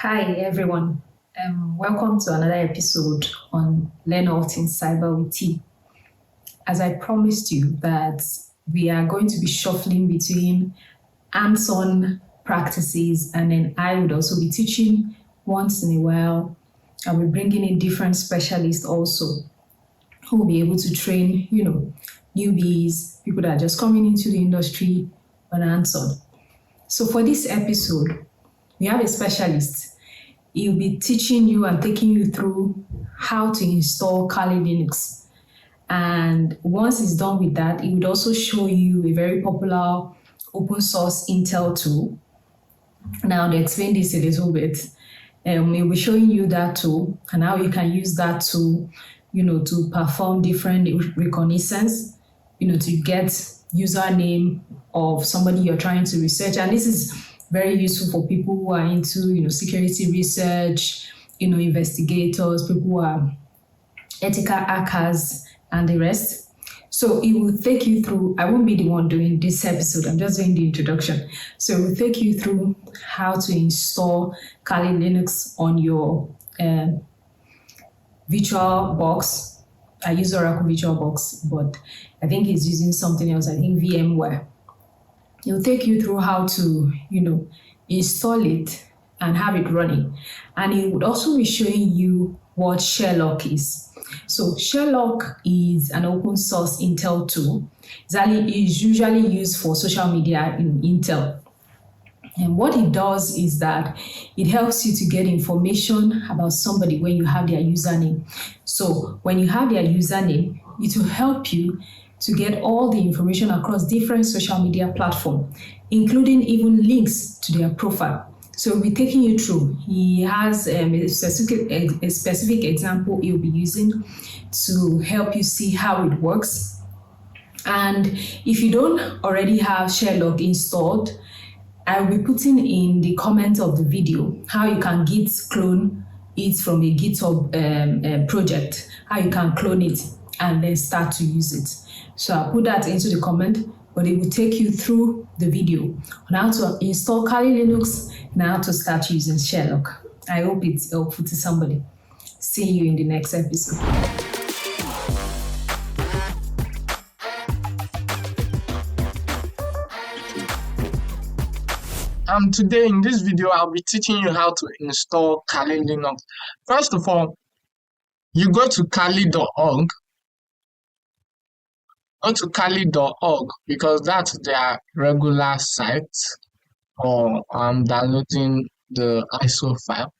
Hi everyone, welcome to another episode on Learn All Things Cyber with T. As I promised you that we are going to be shuffling between hands-on practices, and then I would also be teaching once in a while. I'll be bringing in different specialists also who will be able to train, newbies, people that are just coming into the industry on hands-on. So for this episode, we have a specialist. He'll be teaching you and taking you through how to install Kali Linux. And once he's done with that, he would also show you a very popular open source Intel tool. Now, to explain this a little bit, he'll be showing you that tool and how you can use that tool, to perform different reconnaissance, to get username of somebody you're trying to research. And this is very useful for people who are into, security research, investigators, people who are ethical hackers, and the rest. So it will take you through, I won't be the one doing this episode, I'm just doing the introduction. So it will take you through how to install Kali Linux on your VirtualBox. I use Oracle VirtualBox, but I think he's using something else, I think VMware. He'll take you through how to, install it and have it running. And he would also be showing you what Sherlock is. So Sherlock is an open source Intel tool. It's usually used for social media in Intel. And what it does is that it helps you to get information about somebody when you have their username. So when you have their username, it will help you to get all the information across different social media platforms, including even links to their profile. So we'll be taking you through. He has a specific example he'll be using to help you see how it works. And if you don't already have Sherlock installed, I'll be putting in the comments of the video how you can git clone it from a GitHub project, how you can clone it and then start to use it. So I'll put that into the comment, but it will take you through the video on how to install Kali Linux and how to start using Sherlock. I hope it's helpful to somebody. See you in the next episode. Today in this video, I'll be teaching you how to install Kali Linux. First of all, you go to kali.org. Go to kali.org because that's their regular site for downloading the ISO file.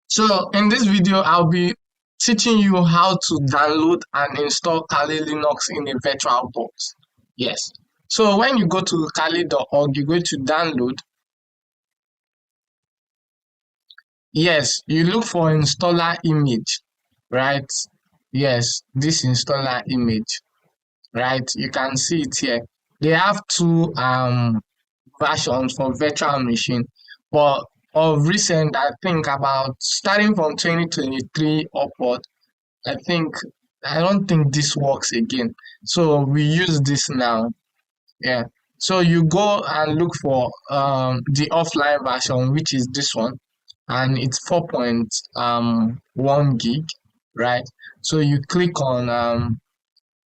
So in this video, I'll be teaching you how to download and install Kali Linux in a VirtualBox. Yes. So when you go to kali.org, you go to download. Yes, you look for installer image, right? Yes, this installer image, right? You can see it here. They have two versions for virtual machine, but of recent, I think about starting from 2023 upward, I don't think this works again. So we use this now. Yeah. So you go and look for the offline version, which is this one, and it's 4.1 gig, right? So you click on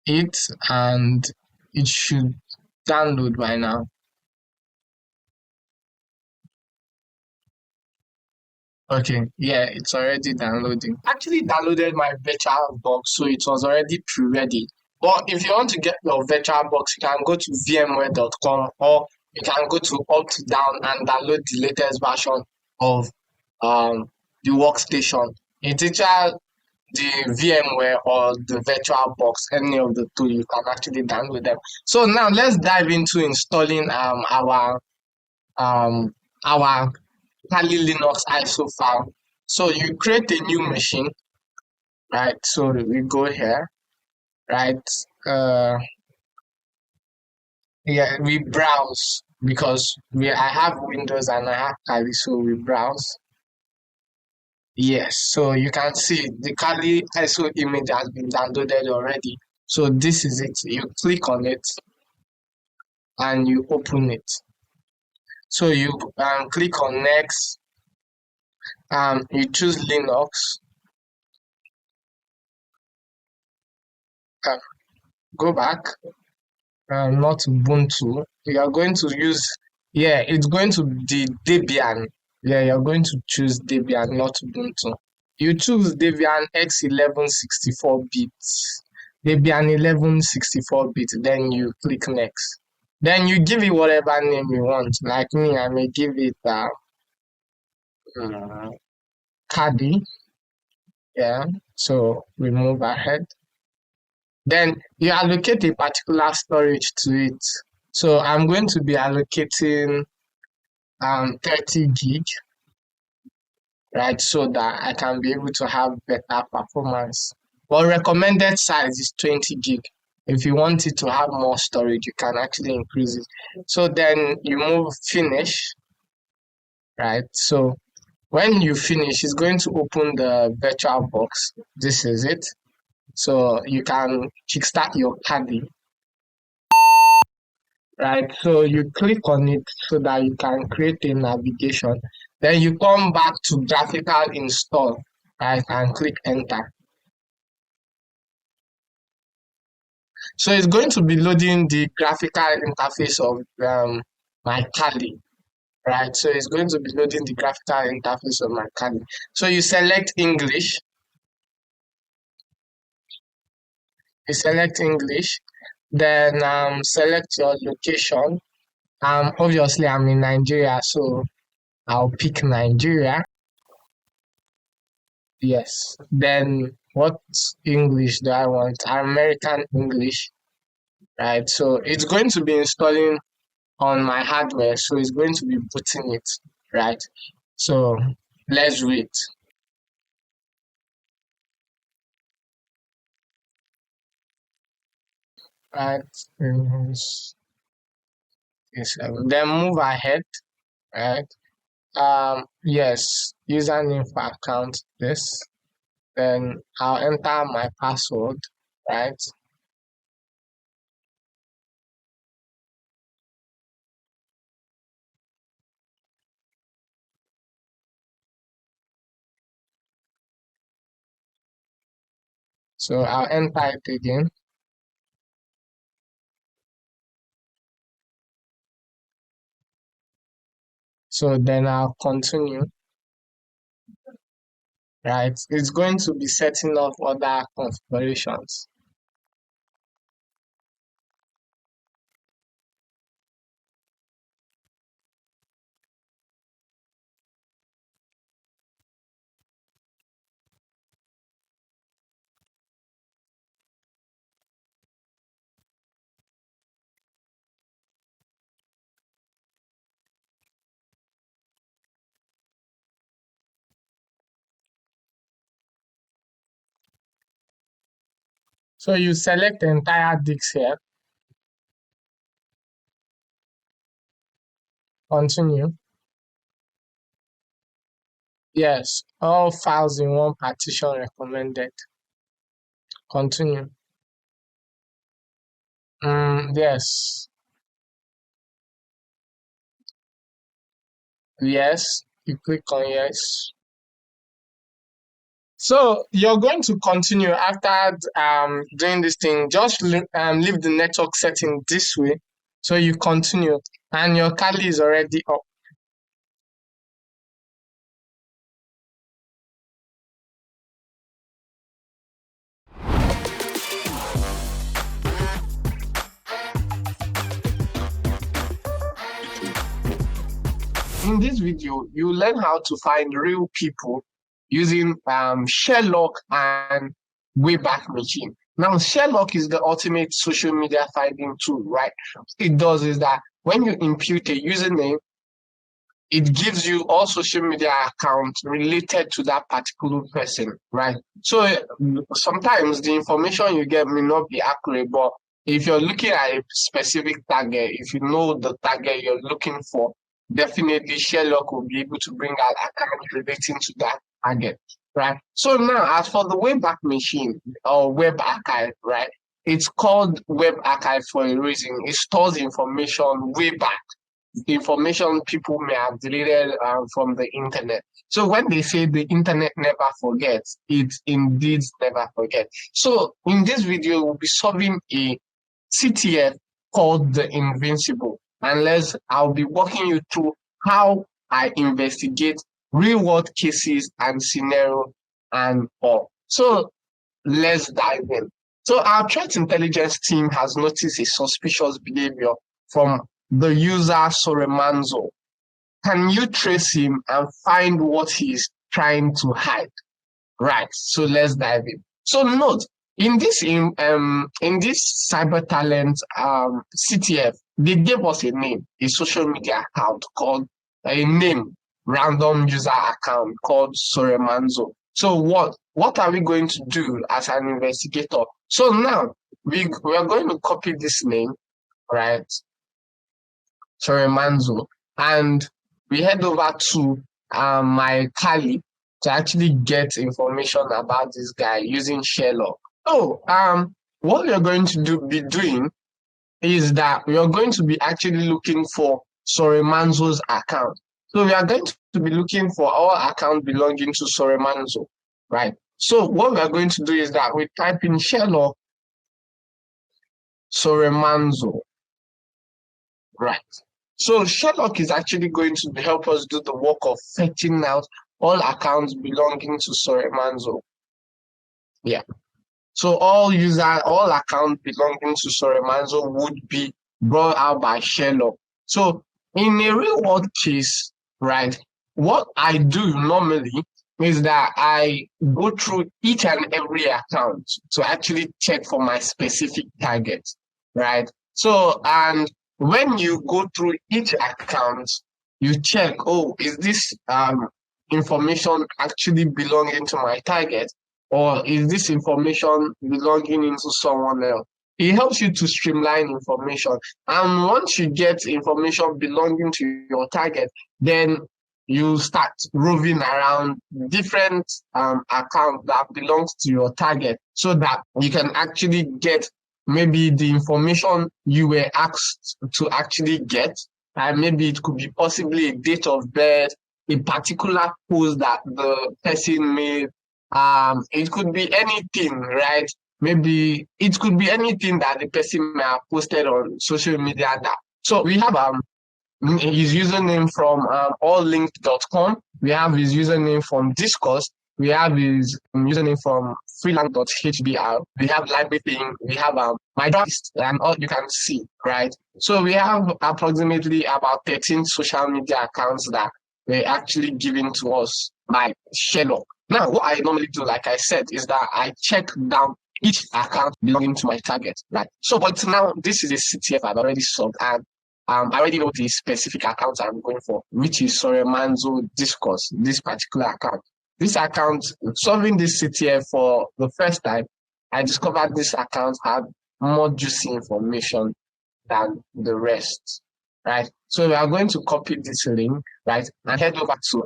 it and it should download by now. Okay, yeah, it's already downloading. Actually downloaded my VirtualBox, so it was already pre-ready. But if you want to get your VirtualBox, you can go to vmware.com or you can go to UpToDown and download the latest version of the workstation. It's either the VMware or the VirtualBox, any of the two, you can actually download them. So now let's dive into installing our Kali Linux ISO file. So you create a new machine, right? So we go here, right? Yeah, we browse because I have Windows and I have Kali, so we browse. Yes, so you can see the Kali ISO image has been downloaded already. So this is it. You click on it and you open it. So you click on next, you choose Linux, uh, go back, not Ubuntu. You are going to use, yeah, it's going to be Debian. Yeah, you're going to choose Debian, not Ubuntu. You choose Debian X11 64-bit. Debian 11 64-bit, then you click next. Then you give it whatever name you want. Like me, I may give it uh, Caddy. Yeah, so we move ahead. Then you allocate a particular storage to it. So I'm going to be allocating 30 gig, right? So that I can be able to have better performance. But recommended size is 20 gig. If you want it to have more storage, you can actually increase it. So then you move finish, right? So when you finish, it's going to open the VirtualBox. This is it. So you can kickstart your Caddy, right? So you click on it so that you can create a navigation. Then you come back to graphical install, right? And click enter. So it's going to be loading the graphical interface of my Kali, right? So it's going to be loading the graphical interface of my Kali. So you select English, then select your location. Obviously I'm in Nigeria, so I'll pick Nigeria. Yes. Then what English do I want? American English, right? So it's going to be installing on my hardware, so it's going to be booting it, right? So let's wait, right? Yes, then move ahead, right? Yes, username for account, this. Then I'll enter my password, right? So I'll enter it again. So then I'll continue, right? It's going to be setting up other configurations. So you select the entire disk here, continue. Yes, all files in one partition recommended. Continue. Yes, yes, you click on yes. So you're going to continue after doing this thing. Just leave the network setting this way. So you continue, and your Kali is already up. In this video, you learn how to find real people using Sherlock and Wayback Machine. Now, Sherlock is the ultimate social media finding tool, right? It does is that when you impute a username, it gives you all social media accounts related to that particular person, right? So sometimes the information you get may not be accurate, but if you're looking at a specific target, if you know the target you're looking for, definitely Sherlock will be able to bring out accounts relating to that target, right? So now, as for the Wayback Machine or Web Archive, right? It's called Web Archive for a reason. It stores information way back. information people may have deleted from the internet. So when they say the internet never forgets, it indeed never forgets. So in this video, we'll be solving a CTF called the Invincible. And I'll be walking you through how I investigate real world cases and scenario and all. So let's dive in. So our threat intelligence team has noticed a suspicious behavior from the user Soremanzo. Can you trace him and find what he's trying to hide? Right. So let's dive in. So note in this cyber talent CTF, they gave us a name, a social media account called random user account called Soremanzo. So what are we going to do as an investigator? So now we are going to copy this name, right? Soremanzo, and we head over to my Kali to actually get information about this guy using Sherlock. So what we are going to be doing is that we are going to be actually looking for Soremanzo's account. So we are going to be looking for all accounts belonging to Soremanzo, right? So what we are going to do is that we type in Sherlock Soremanzo, right? So Sherlock is actually going to help us do the work of fetching out all accounts belonging to Soremanzo. Yeah. So all accounts belonging to Soremanzo would be brought out by Sherlock. So in a real world case, right, what I do normally is that I go through each and every account to actually check for my specific target, right? So, and when you go through each account, you check, oh, is this information actually belonging to my target? Or is this information belonging into someone else? It helps you to streamline information. And once you get information belonging to your target, then you start roving around different accounts that belongs to your target so that you can actually get maybe the information you were asked to actually get. And maybe it could be possibly a date of birth, a particular post that the person made. It could be anything, right? Maybe it could be anything that the person may have posted on social media. So we have his username from alllinked.com. We have his username from Discourse. We have his username from freelance.hbr. We have library thing. We have my list and all you can see, right? So we have approximately about 13 social media accounts that were actually given to us by Sherlock. Now, what I normally do, like I said, is that I check down each account belonging to my target, right? So, but now this is a CTF I've already solved, and I already know the specific account I'm going for, which is Soremanzo Discourse, this particular account. This account, solving this CTF for the first time, I discovered this account had more juicy information than the rest, right? So we are going to copy this link, right, and head over to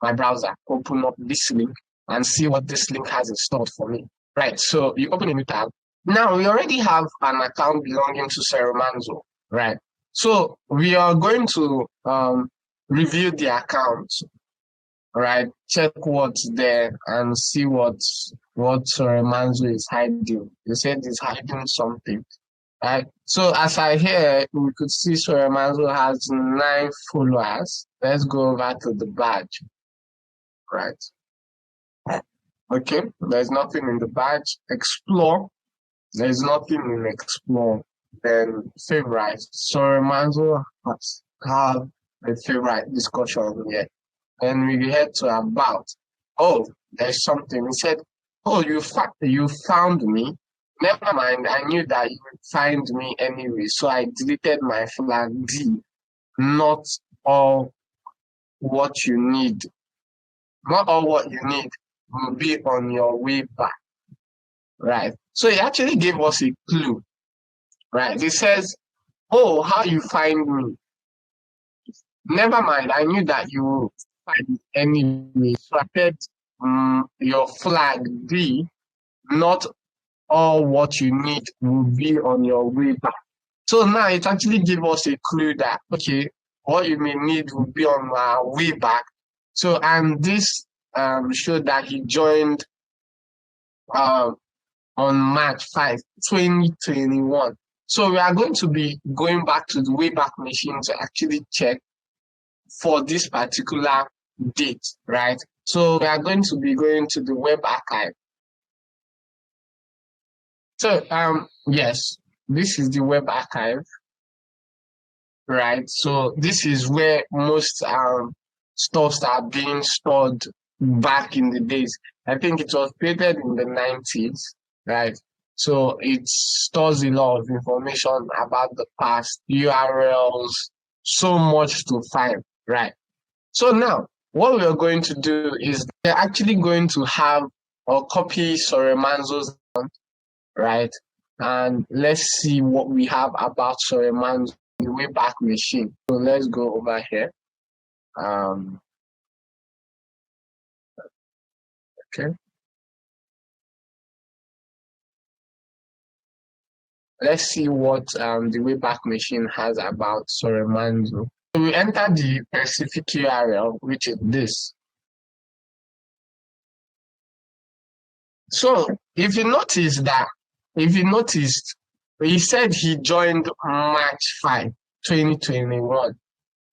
my browser, open up this link and see what this link has installed for me. Right, so you open a new tab. Now we already have an account belonging to Soremanzo, right? So we are going to review the account, right? Check what's there and see what Soremanzo is hiding. You said he's hiding something, right? So as I hear, we could see Soremanzo has 9 followers. Let's go over to the badge. Right. Okay, there's nothing in the badge. Explore. There's nothing in explore. Then favorite. So Manzo has have a favorite discussion here. Then we head to about. Oh, there's something. He said, oh, you found me. Never mind, I knew that you would find me anyway. So I deleted my flag D. Not all what you need. Not all what you need will be on your way back, right? So he actually gave us a clue, right? He says, oh, how you find me? Never mind, I knew that you would find me anyway. So I said, your flag D, not all what you need will be on your way back. So now it actually gave us a clue that, okay, what you may need will be on Wayback. So, and this showed that he joined on March 5, 2021. So we are going to be going back to the Wayback Machine to actually check for this particular date, right? So we are going to be going to the web archive. So yes, this is the web archive, right? So this is where most stuffs are being stored back in the days. I think it was created in the 90s, right? So it stores a lot of information about the past, URLs, so much to find, right? So now, what we're going to do is we're actually going to have or copy Soremanzo's, right? And let's see what we have about Soremanzo in the Wayback Machine. So let's go over here. Okay. Let's see what the Wayback Machine has about Soremanzo. So we enter the specific URL, which is this. So if you noticed, he said he joined March 5, 2021,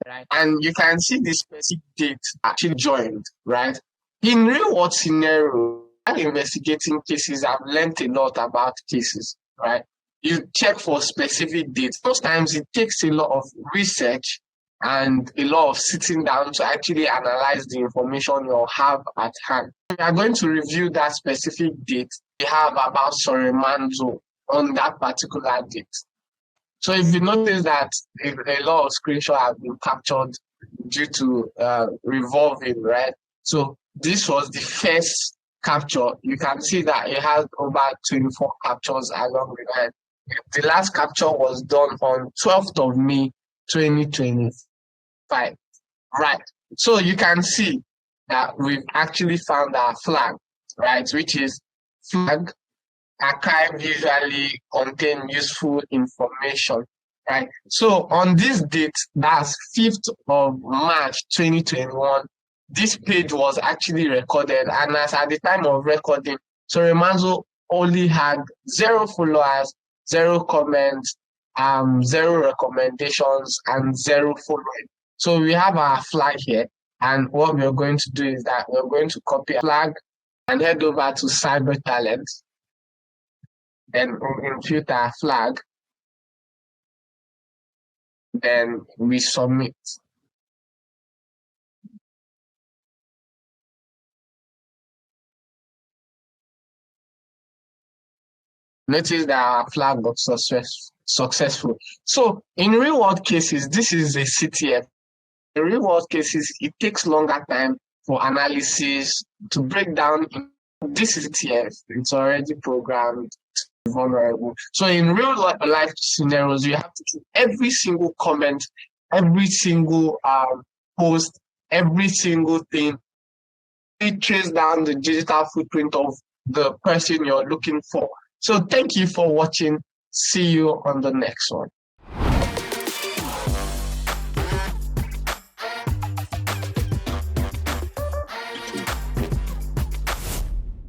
right? And you can see the specific date actually joined, right? In real world scenario, investigating cases, I've learned a lot about cases, right? You check for specific dates. Sometimes it takes a lot of research and a lot of sitting down to actually analyze the information you have at hand. We are going to review that specific date we have about Soremanzo on that particular date. So if you notice that a lot of screenshots have been captured due to revolving, right? So this was the first capture. You can see that it has over 24 captures along the line. The last capture was done on 12th of May, 2025. Right. So you can see that we've actually found our flag, right? Which is flag archive usually contain useful information, right? So on this date, that's 5th of March 2021, this page was actually recorded, and as at the time of recording, Soremanzo only had 0 followers, 0 comments, 0 recommendations, and 0 following. So we have our flag here, and what we're going to do is that we're going to copy a flag and head over to Cyber Talent. Then impute our flag, then we submit. Notice that our flag got successful. So in real world cases, this is a CTF. In real world cases, it takes longer time for analysis to break down. This is CTF. It's already programmed. Vulnerable. So in real life scenarios, you have to do every single comment, every single post, every single thing. It trace down the digital footprint of the person you're looking for. So thank you for watching. See you on the next one.